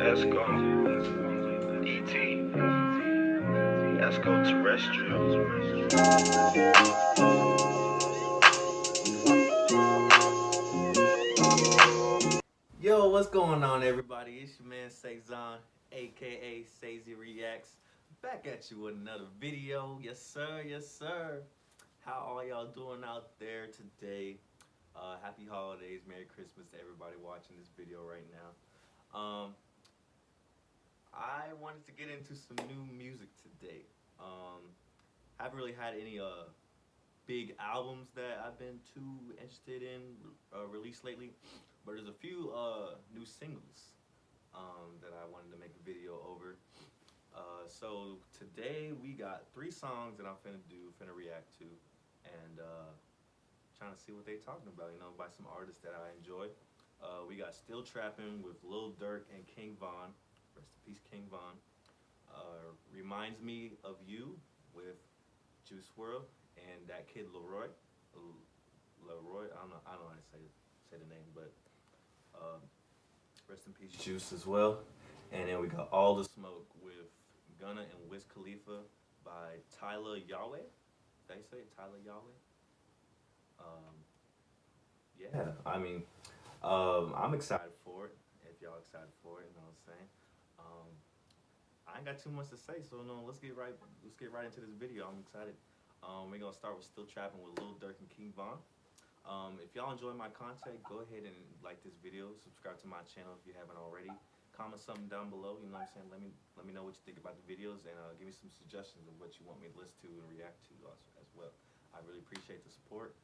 Let's go. ET. Let's go terrestrial. Yo, what's going on, everybody? It's your man Cezanne, aka Sazy Reacts, back at you with another video. Yes, sir. Yes, sir. How are y'all doing out there today? Happy holidays, Merry Christmas to everybody watching this video right now. I wanted to get into some new music today. Haven't really had any big albums that I've been too interested in released lately, but there's a few new singles that I wanted to make a video over. So today we got 3 songs that I'm finna react to, and trying to see what they talking about, by some artists that I enjoy. We got Still Trappin' with Lil Durk and King Von. Rest in peace, King Von. Reminds Me of You with Juice WRLD and that kid LAROI. LAROI, I don't know how to say the name, but rest in peace, Juice as well. And then we got All the Smoke with Gunna and Wiz Khalifa by Tyla Yaweh. Did I say it? Tyla Yaweh? Yeah, I'm excited for it. If y'all excited for it, you know what I'm saying. I ain't got too much to say, so no, let's get right into this video. I'm excited. We're gonna start with Still Trappin' with Lil Durk and King Von. If y'all enjoy my content, go ahead and like this video, subscribe to my channel if you haven't already. Comment something down below, you know what I'm saying? Let me know what you think about the videos, and give me some suggestions of what you want me to listen to and react to as well. I really appreciate the support.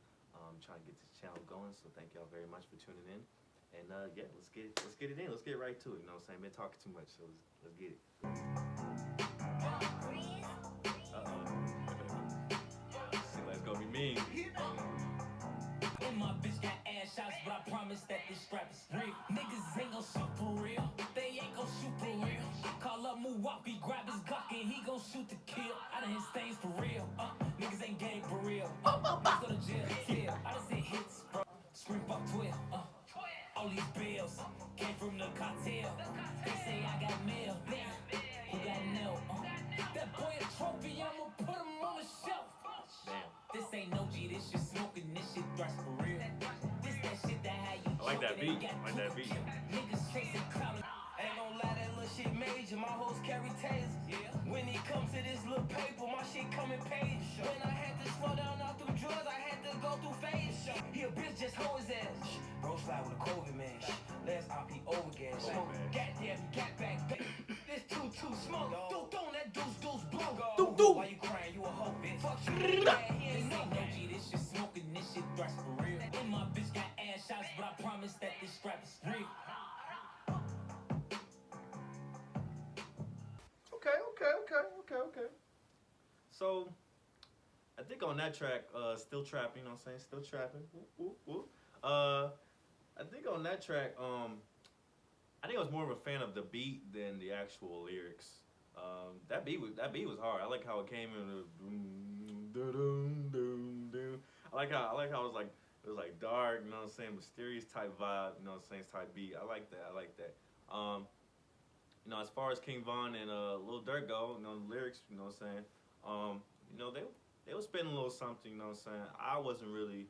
Trying to get this channel going, so thank y'all very much for tuning in. And yeah, let's get it in. Let's get right to it. You know what I'm saying? Been talking too much, so let's get it. Seems like it's gonna be mean. And my bitch got ass shots, but I promise that this strap is real. Niggas ain't gon' shoot for real. They ain't gon' shoot for real. Call up Muwapi, grab his Glock, and he gon' shoot to kill. I done hit stains for real. Niggas ain't game for real. Niggas go to jail to tell. I done hit hits, bro. Scream fuck 12. All these bills came from the cartel. They say I got mail. Damn, who got no? That boy a trophy, I'ma put him on the shelf. Damn. This ain't no G, this shit smoking, this shit thrash for real. This that shit that how you I like that beat. I like that beat. Niggas chasing clout. Ain't gon' lie, that little shit major. My hoes carry tasers. Yeah. When it comes to this little paper, my shit coming paid. When I had to slow down all through drugs, I had to go through phases. He a bitch, just hold his ass. Bro slide with a COVID man. Last RP over gas. Goddamn, got back. This too smoke. Don't let deuce blow. Why you crying? You a hoe, bitch. Fuck you. He ain't no G. This shit smoking. This shit thrash for real. And my bitch got ass shots, but I promise that this strap is real. Okay. So, I think on that track, Still Trappin', you know what I'm saying? Still Trappin'. Woo. I think on that track, I think I was more of a fan of the beat than the actual lyrics. That beat was hard. I like how it came in. I like how it was like dark, you know what I'm saying, mysterious type vibe, you know what I'm saying, type beat. I like that. As far as King Von and Lil Durk go, the lyrics, you know what I'm saying, they were spitting a little something, you know what I'm saying. I wasn't really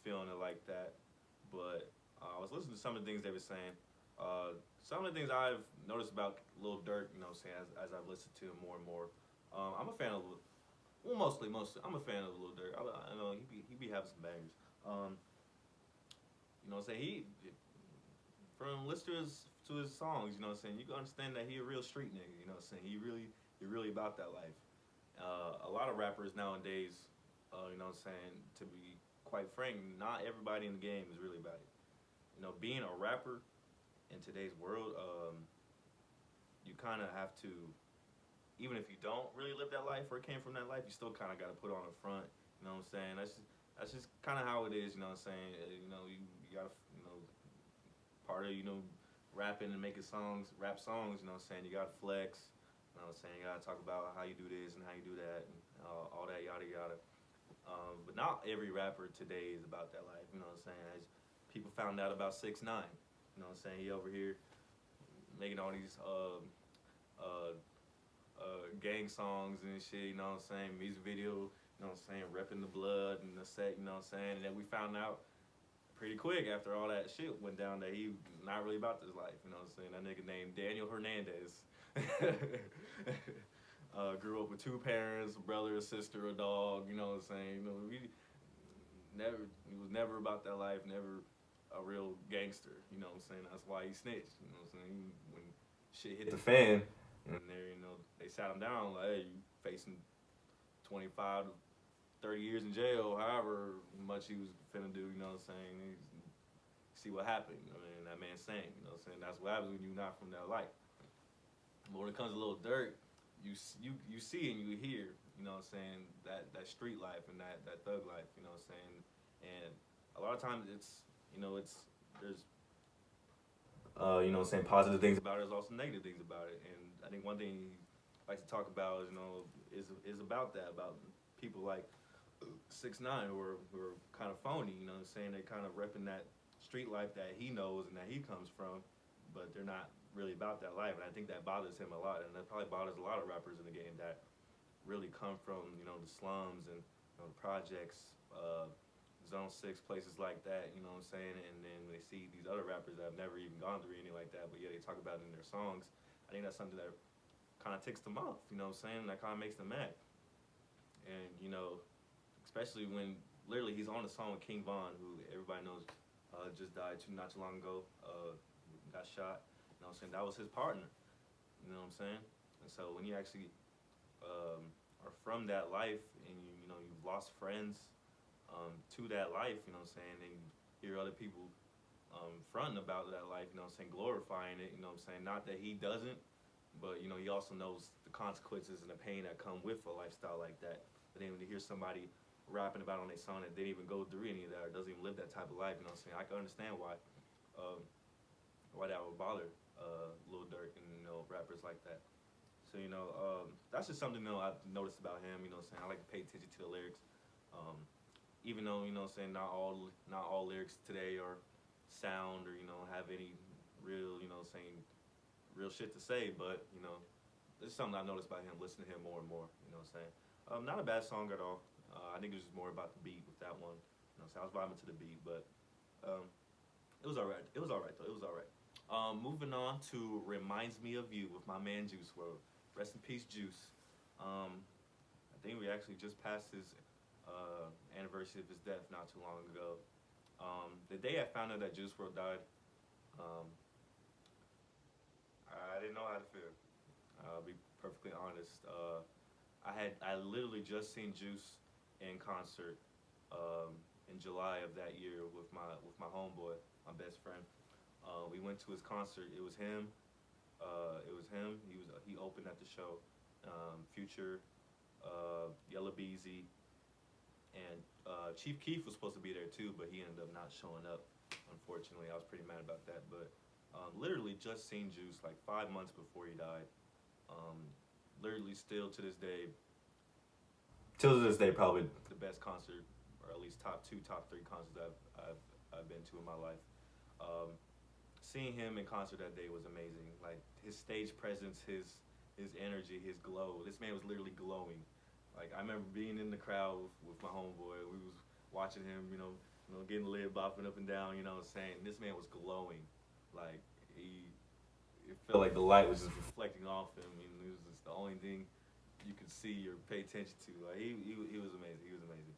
feeling it like that, but I was listening to some of the things they were saying. Some of the things I've noticed about Lil Durk, you know what I'm saying, as I've listened to him more and more. I'm a fan of, mostly, I'm a fan of Lil Durk. I know he be having some bangers. You know what I'm saying, from listeners to his songs, you know what I'm saying, you can understand that he a real street nigga, you know what I'm saying, he really about that life. A lot of rappers nowadays, you know what I'm saying, to be quite frank, not everybody in the game is really about it. Being a rapper in today's world, you kind of have to, even if you don't really live that life or came from that life, you still kind of got to put on a front, you know what I'm saying, that's just kind of how it is, you know what I'm saying, you got to, part of, rapping and making rap songs, you know what I'm saying, you gotta flex, you know what I'm saying, you gotta talk about how you do this and how you do that, and all that yada yada. But not every rapper today is about that life, you know what I'm saying, as people found out about 6ix9ine, you know what I'm saying, he over here making all these uh, gang songs and shit, you know what I'm saying? Music video, you know what I'm saying? Repping the blood and the set, you know what I'm saying? And then we found out pretty quick after all that shit went down that he not really about this life, you know what I'm saying? That nigga named Daniel Hernandez. Grew up with two parents, a brother, a sister, a dog, you know what I'm saying? You know, he was never about that life, never a real gangster, you know what I'm saying? That's why he snitched, you know what I'm saying? When shit hit the fan, and there, you know, they sat him down like, hey, you facing 25 to 30 years in jail, however much he was finna do, you know what I'm saying? See what happened, I mean, that man's saying, you know what I'm saying? That's what happens when you're not from that life. But when it comes to Lil Durk, you see and you hear, you know what I'm saying, that street life and that thug life, you know what I'm saying? And a lot of times it's, you know, there's you know what I'm saying, positive things about it, there's also negative things about it. And I think one thing he likes to talk about is, you know, is about that, about people like 6ix9ine who are kind of phony, you know what I'm saying? They kind of repping that street life that he knows and that he comes from, but they're not really about that life. And I think that bothers him a lot, and that probably bothers a lot of rappers in the game that really come from, you know, the slums and, you know, the projects, Zone 6, places like that, you know what I'm saying? And then they see these other rappers that have never even gone through anything like that, but yeah, they talk about it in their songs. I think that's something that kind of ticks them off, you know what I'm saying? That kind of makes them mad. And, you know, especially when literally he's on a song with King Von, who everybody knows just died not too long ago, got shot, you know what I'm saying? That was his partner, you know what I'm saying? And so when you actually are from that life and you know, you've lost friends to that life, you know what I'm saying, and you hear other people fronting about that life, you know what I'm saying, glorifying it, you know what I'm saying, not that he doesn't, but, you know, he also knows the consequences and the pain that come with a lifestyle like that. But then when you hear somebody rapping about on their song that didn't even go through any of that or doesn't even live that type of life, you know what I'm saying, I can understand why that would bother Lil Durk and, you know, rappers like that. So, you know, that's just something, you know, I've noticed about him, you know what I'm saying. I like to pay attention to the lyrics. Even though, you know what I'm saying, not all lyrics today are sound or, you know, have any real, you know what I'm saying, real shit to say, but, you know, this is something I noticed about him, listening to him more and more, you know what I'm saying. Not a bad song at all. I think it was just more about the beat with that one. You know, so I was vibing to the beat, but it was alright. It was alright though. It was alright. Moving on to "Reminds Me of You" with my man Juice WRLD. Rest in peace, Juice. I think we actually just passed his anniversary of his death not too long ago. The day I found out that Juice WRLD died, I didn't know how to feel. I'll be perfectly honest. I literally just seen Juice in concert in July of that year with my homeboy, my best friend. We went to his concert. It was him. He opened at the show. Future, Yella Beezy, and Chief Keef was supposed to be there too, but he ended up not showing up. Unfortunately, I was pretty mad about that. But literally just seen Juice like 5 months before he died. Literally still to this day, probably the best concert, or at least top 3 concerts I've been to in my life. Seeing him in concert that day was amazing. Like his stage presence, his energy, his glow. This man was literally glowing. Like I remember being in the crowd with my homeboy. We was watching him, you know, getting lit, bopping up and down. You know what I'm saying? This man was glowing. Like it felt like the light was just reflecting off him. I mean, it was just the only thing you could see or pay attention to. Like he was amazing. He was amazing,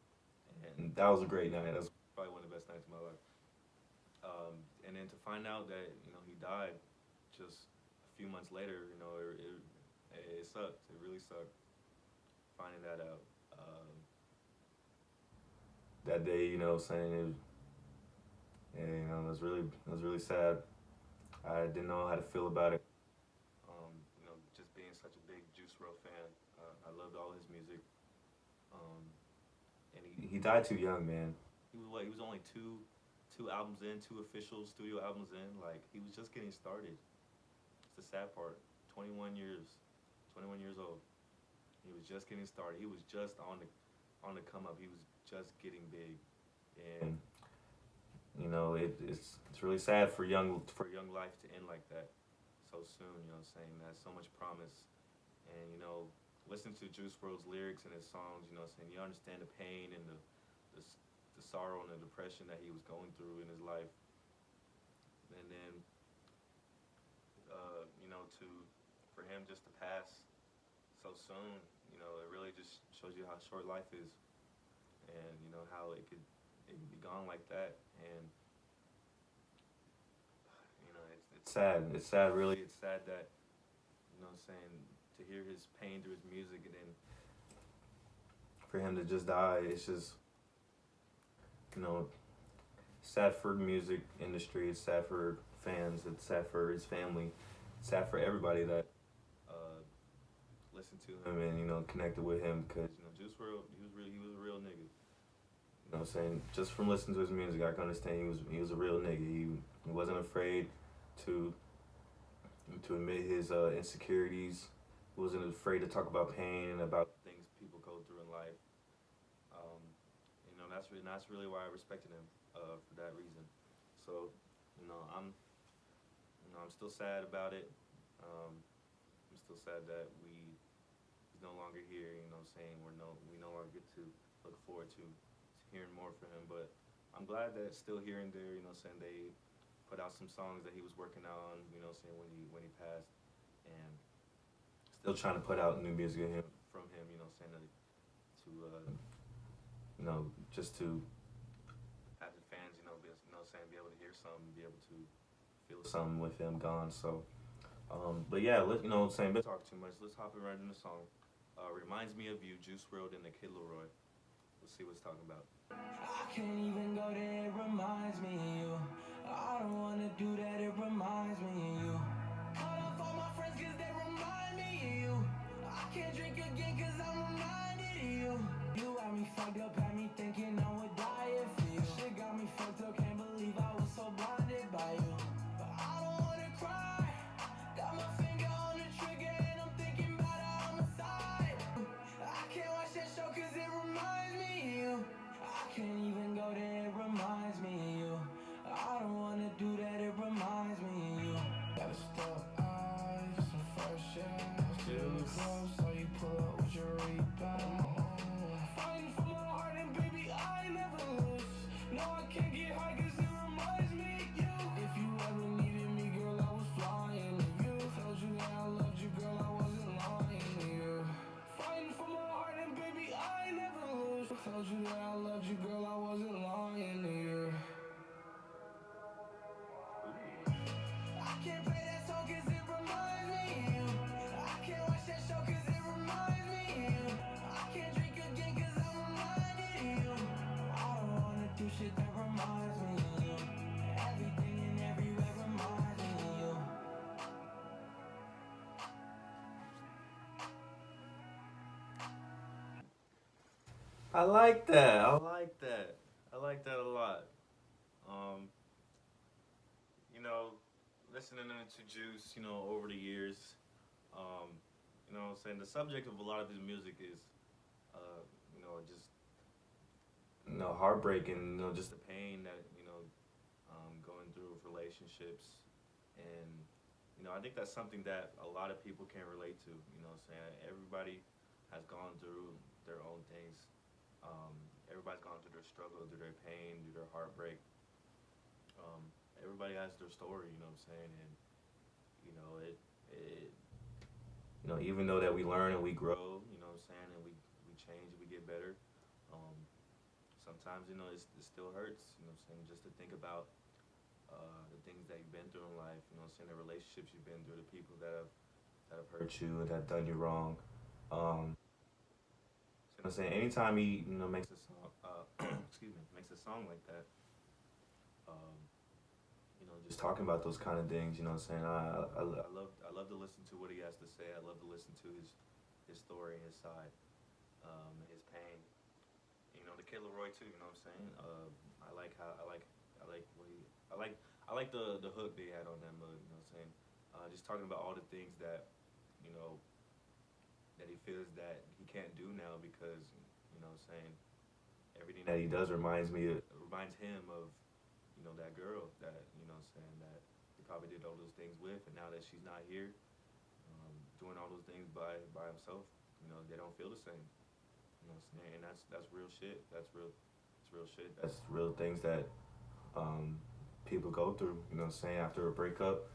and that was a great night. That's probably one of the best nights of my life. And then to find out that, you know, he died just a few months later, you know, it sucked. It really sucked finding that out. That day, you know, saying it, you know, it was really sad. I didn't know how to feel about it. You know, just being such a big Juice WRLD fan, I loved all his music. And he died too young, man. He was only two albums in, 2 official studio albums in. Like he was just getting started. It's the sad part. 21 years old. He was just getting started. He was just on the come up. He was just getting big, and you know it's really sad for young life to end like that. so soon, you know what I'm saying? Has so much promise. And, you know, listen to Juice WRLD's lyrics and his songs, you know what I'm saying? You understand the pain and the, the sorrow and the depression that he was going through in his life. And then, you know, for him just to pass so soon, you know, it really just shows you how short life is, and you know how it could be gone like that. And you know, it's sad. It's sad, really. It's sad that, you know what I'm saying, to hear his pain through his music, and then for him to just die. It's just, you know, sad for the music industry. It's sad for fans. It's sad for his family. It's sad for everybody that listened to him and, you know, connected with him, because, you know, Juice WRLD, he was a real nigga. You know what I'm saying? Just from listening to his music, I can understand he was a real nigga. He wasn't afraid to admit his insecurities. He wasn't afraid to talk about pain and about things people go through in life. You know, that's really why I respected him, for that reason. So, you know, I'm still sad about it. I'm still sad that he's no longer here. You know what I'm saying? We no longer get to look forward to hearing more from him. But I'm glad that still here and there, you know what I'm saying, they put out some songs that he was working on, you know what I'm saying, when he passed, and still trying to put out new music from him, you know what I'm saying, to you know, just to have the fans, you know, you know what I'm saying, be able to hear something, be able to feel something with him gone. So but yeah, you know what I'm saying, let's talk too much. Let's hop right into the song. Reminds Me of You, Juice WRLD and the Kid LAROI. Let's see what it's talking about. I can't even go there, it reminds me of you. I don't wanna do that, it reminds me of you. Cut off all my friends cause they remind me of you. I can't drink again cause I'm reminded of you. You had me fucked up, had me thinking I would die for you. Shit got me fucked up, can't believe I was so blinded by you. But I don't wanna cry, got my finger on the trigger and I'm thinking about a homicide. I can't watch that show cause it reminds me of you. I can't even go there, it reminds me of you. I don't wanna do that, it reminds me of you. Gotta stop, get some fresh air. Feel the glow, so you pull up with your rebound. Fighting for my heart and baby, I never lose. No, I can't get high cause it reminds me of you. If you ever needed me, girl, I was flying to you. Told you that I loved you, girl, I wasn't lying to you. Fighting for my heart and baby, I never lose. Told you that I loved you, girl, I wasn't lying to you. I can't play that song cause it reminds me of you. I can't watch that show cause it reminds me of you. I can't drink again cause I'm reminded of you. I don't wanna do shit that reminds me of you. Everything and everywhere reminds me of you. I like that. I like that. I like that a lot. Um, you know, listening to Juice, you know, over the years, um, you know what I'm saying, the subject of a lot of his music is, you know, just, you know, heartbreaking, you know, just the pain that, you know, going through with relationships. And, you know, I think that's something that a lot of people can relate to, you know what I'm saying? Everybody has gone through their own things. Everybody's gone through their struggle, through their pain, through their heartbreak. Um, Everybody has their story, you know what I'm saying? And, you know, you know, even though that we learn and we grow, you know what I'm saying, and we change, we get better, um, sometimes, you know, it still hurts, you know what I'm saying, just to think about the things that you've been through in life, you know what I'm saying, the relationships you've been through, the people that have hurt you and that have done you wrong. So, you know what I'm saying, anytime he, you know, makes a song, excuse me, makes a song like that, um, you know, just talking about those kind of things, you know what I'm saying, I love to listen to what he has to say. I love to listen to his story, his side, his pain. You know, the Kid LAROI too, you know what I'm saying? I like how, I like what he, I like the hook they had on that mug, you know what I'm saying? Just talking about all the things that, you know, that he feels that he can't do now because, you know what I'm saying, everything that he does reminds him of, you know, that girl that, you know what I'm saying, that probably did all those things with, and now that she's not here, doing all those things by himself, they don't feel the same. You know what I'm saying? And that's real shit. That's real shit. That's real things that people go through. You know what I'm saying? After a breakup,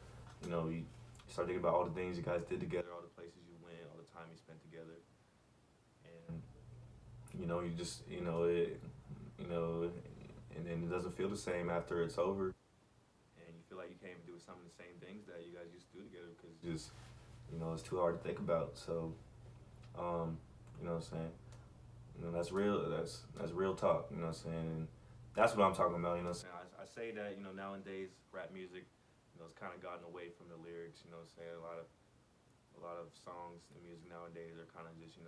you start thinking about all the things you guys did together, all the places you went, all the time you spent together, and you just and then it doesn't feel the same after it's over, and you feel like you can't even do some of the same things that you guys used to do together because it's too hard to think about. So, you know what I'm saying? That's real. That's real talk. You know what I'm saying? And that's what I'm talking about. You know what I'm saying? I say that nowadays rap music, it's kind of gotten away from the lyrics. You know what I'm saying? A lot of songs and music nowadays are kind of just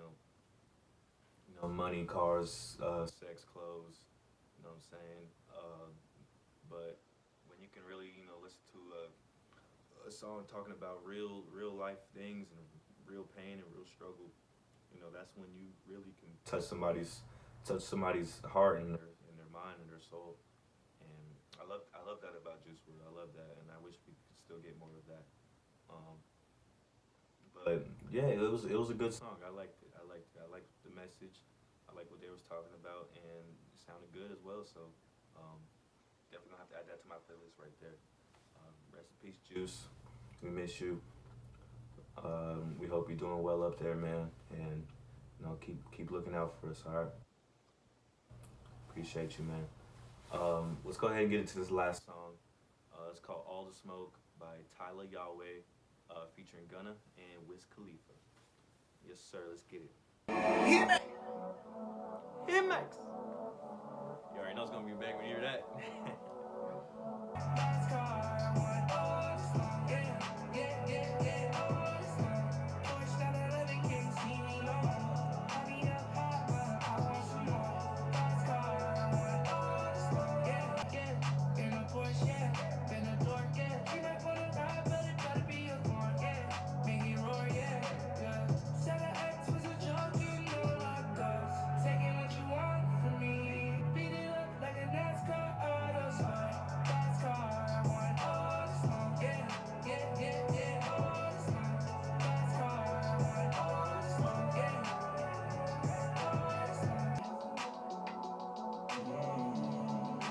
money, cars, sex, clothes. You know what I'm saying? But when you can really listen to a song talking about real life things and real pain and real struggle, that's when you really can touch somebody's heart and their mind and their soul. And I love that about Juice WRLD. I love that, and I wish we could still get more of that. But yeah, it was a good song. I liked it. I liked the message. I like what they was talking about, and it sounded good as well. So definitely gonna have to add that to my playlist right there. Rest in peace, Juice. We miss you. We hope you're doing well up there, man, and keep looking out for us. All right. Appreciate you, man. Let's go ahead and get into this last song. It's called "All the Smoke" by Tyla, Yaweh, featuring Gunna and Wiz Khalifa. Yes, sir. Let's get it. Max. You already know it's gonna be back when you hear that.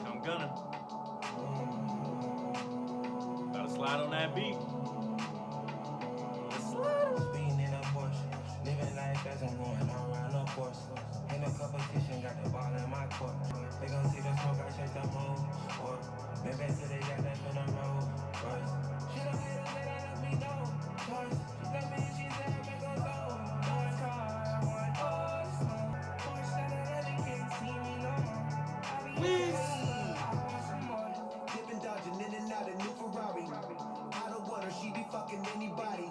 I'm gonna gotta slide on that beat. Speeding in a Porsche, living life as I'm going around a course. Ain't no competition, got the ball in my court. They gon' see the smoke, I check the move. Or maybe till they got that in the road. First, she don't hate us, they let me know. Twice, she let me, she said I make her go. Nice car, I want all the smoke. Porsche, that they can't see me no more. I be I want some more. Dipping, dodging in and out a new Ferrari. I don't want her, she be fucking anybody.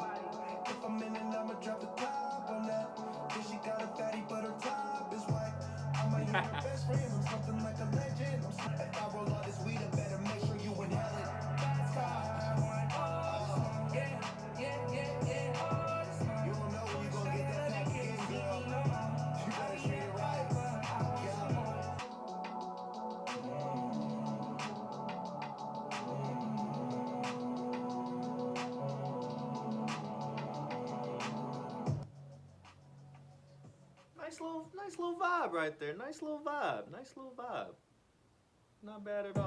If I'm in and I'ma drop the top on that. Cause she got a fatty, but her top is white. I might hit her best friend, I'm something like a legend. If I roll all this weed, I better make sure you inhale it. That's car, I want all the smoke. Yeah. All the smoke. You don't know when you gon' get that pack again, girl. You better treat it right. Nice little vibe right there. Nice little vibe. Not bad at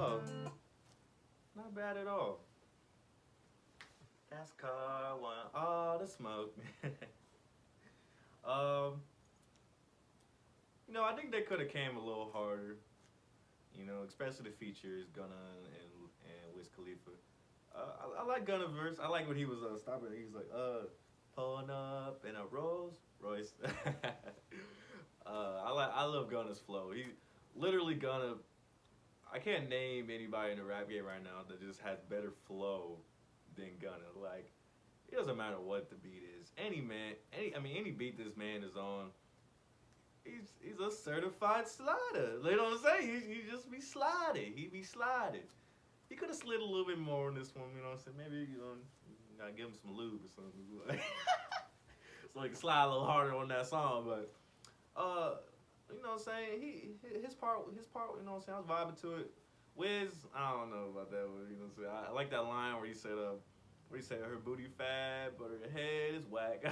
all. That's car want all the smoke. I think they could have came a little harder. Especially the features Gunna and Wiz Khalifa. I like Gunna verse. I like when he was stopping. He was like, pulling up in a Rolls Royce. I love Gunna's flow. He literally Gunna. I can't name anybody in the rap game right now that just has better flow than Gunna. Like, it doesn't matter what the beat is. Any beat this man is on, he's a certified slider. You know what I'm saying? He just be sliding. He be sliding. He could have slid a little bit more on this one. You know what I'm saying? Maybe gotta give him some lube or something. So he can slide a little harder on that song. But you know what I'm saying? His part, you know what I'm saying? I was vibing to it. Wiz, I don't know about that one. You know what I'm saying? I like that line where he said, her booty fat, but her head is whack.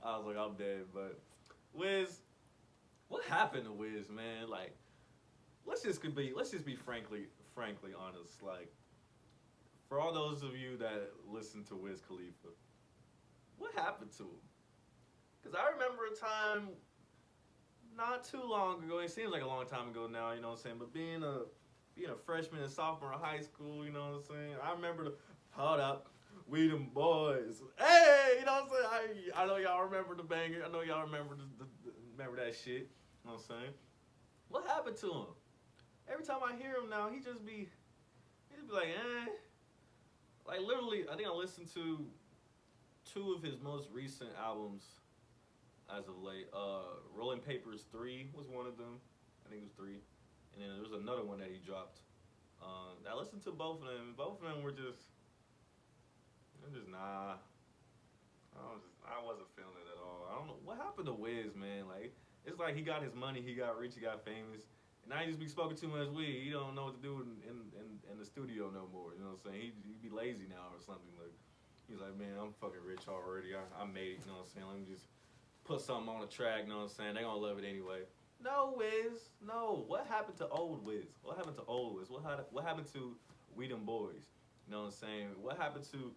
I was like, I'm dead. But Wiz, what happened to Wiz, man? Like, let's just be frankly honest. Like, for all those of you that listen to Wiz Khalifa, what happened to him? Because I remember a time not too long ago. It seems like a long time ago now. You know what I'm saying? But being a freshman and sophomore in high school, you know what I'm saying? I remember hold up, we them boys. Hey, you know what I'm saying? I know y'all remember the banger. I know y'all remember remember that shit. You know what I'm saying? What happened to him? Every time I hear him now, he just be like, eh. Like literally, I think I listened to 2 of his most recent albums as of late. Rolling Papers 3 was one of them. I think it was 3. And then there was another one that he dropped. I listened to both of them. Both of them were just nah. I wasn't feeling it at all. I don't know what happened to Wiz, man. Like it's like he got his money, he got rich, he got famous, and now he just be smoking too much weed. He don't know what to do in the studio no more. You know what I'm saying? He be lazy now or something. Like he's like, man, I'm fucking rich already. I made it. You know what I'm saying? Let me just put something on the track. You know what I'm saying? They gonna love it anyway. No, Wiz. No. What happened to old Wiz? What happened to old Wiz? What happened to We Them Boys? You know what I'm saying? What happened to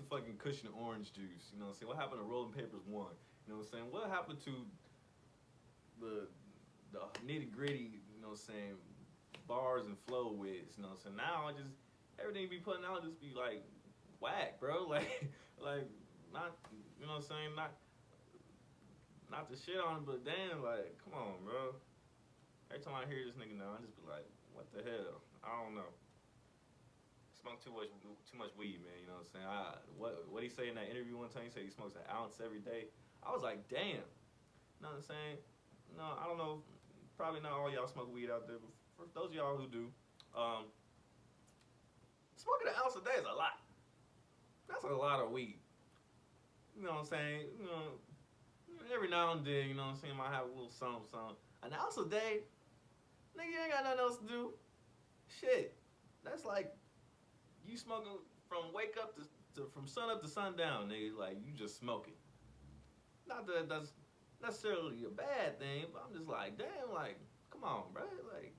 fucking Cushion Orange Juice? You know what I'm saying? What happened to Rolling Papers 1? You know what I'm saying? What happened to the nitty gritty, you know what I'm saying, bars and flow Wiz? You know what I'm saying? Now I just, everything you be putting out just be like whack, bro. Like not, you know what I'm saying? Not to shit on him, but damn, like, come on, bro. Every time I hear this nigga now, I just be like, what the hell? I don't know. Smoke too much weed, man. You know what I'm saying? What he say in that interview one time? He said he smokes an ounce every day. I was like, damn. You know what I'm saying? No, I don't know. Probably not all y'all smoke weed out there, but for those of y'all who do, smoking an ounce a day is a lot. That's a lot of weed. You know what I'm saying? You know, every now and then, you know what I'm saying, might have a little something. An ounce a day, nigga, you ain't got nothing else to do. Shit, that's like you smoking from wake up from sun up to sundown, nigga. Like you just smoking. Not that that's necessarily a bad thing, but I'm just like, damn, like, come on, bro, like,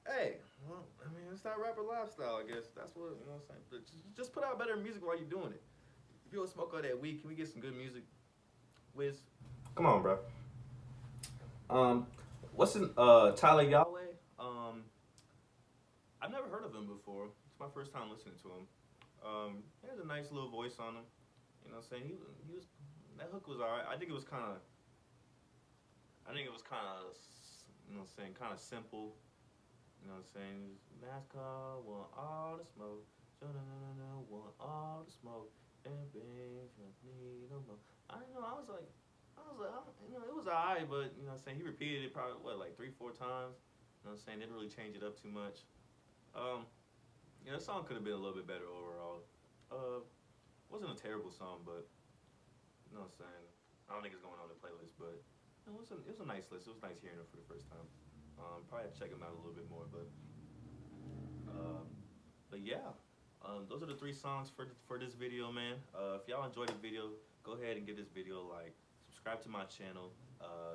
hey, well, I mean, it's that rapper lifestyle, I guess. That's what, you know what I'm saying. But just put out better music while you're doing it. If you don't smoke all that weed, can we get some good music? Wiz, come on, bro. What's in Tyla Yaweh? I've never heard of him before. It's my first time listening to him. He has a nice little voice on him. You know what I'm saying? He was, that hook was alright. I think it was kind of, you know what I'm saying, kind of simple. You know what I'm saying? NASCAR want all the smoke. No, want all the smoke. And bitch, need no more. I don't know. I was like, you know, it was alright, but you know what I'm saying, he repeated it probably like 3-4 times. You know what I'm saying? Didn't really change it up too much. You know, the song could have been a little bit better overall. Wasn't a terrible song, but you know what I'm saying. I don't think it's going on the playlist, but it was a nice list. It was nice hearing it for the first time. Probably have to check him out a little bit more, but yeah. Those are the 3 songs for this video, man. If y'all enjoyed the video, go ahead and give this video a like. Subscribe to my channel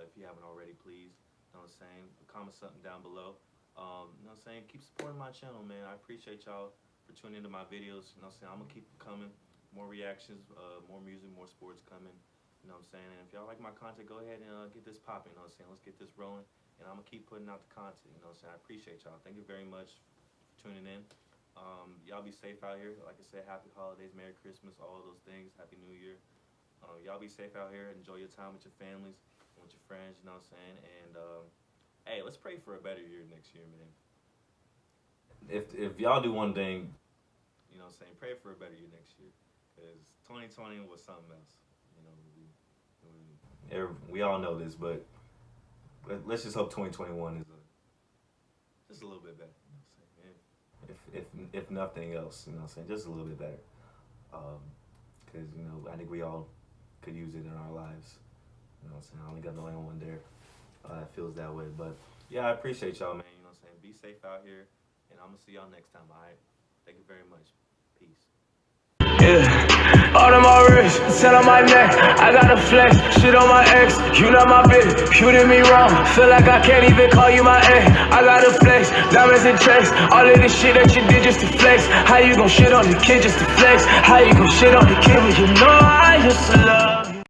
if you haven't already, please. You know what I'm saying? Comment something down below. You know what I'm saying? Keep supporting my channel, man. I appreciate y'all for tuning into my videos. You know what I'm saying? I'm going to keep coming. More reactions, more music, more sports coming. You know what I'm saying? And if y'all like my content, go ahead and get this popping. You know what I'm saying? Let's get this rolling. And I'm going to keep putting out the content. You know what I'm saying? I appreciate y'all. Thank you very much for tuning in. Y'all be safe out here. Like I said, happy holidays, Merry Christmas, all of those things. Happy New Year. Y'all be safe out here. Enjoy your time with your families, with your friends, you know what I'm saying? And hey, let's pray for a better year next year, man. If y'all do one thing, you know what I'm saying, pray for a better year next year. Because 2020 was something else. You know, we all know this, but let's just hope 2021 is just a little bit better. You know what I'm saying? If nothing else, you know what I'm saying, just a little bit better. Because, you know, I think we all could use it in our lives. You know what I'm saying? I only got the only one there. feels that way. But yeah, I appreciate y'all, man. You know what I'm saying? Be safe out here, and I'm gonna see y'all next time. All right? Thank you very much. Peace. Yeah, all on my wrist, set on my neck. I got a flex, shit on my ex. You not my bitch, you did me wrong. Feel like I can't even call you my ex. I got a flex, diamonds and checks. All of this shit that you did just to flex. How you gon' shit on the kid just to flex? How you gon' shit on the kid when you know I used to love?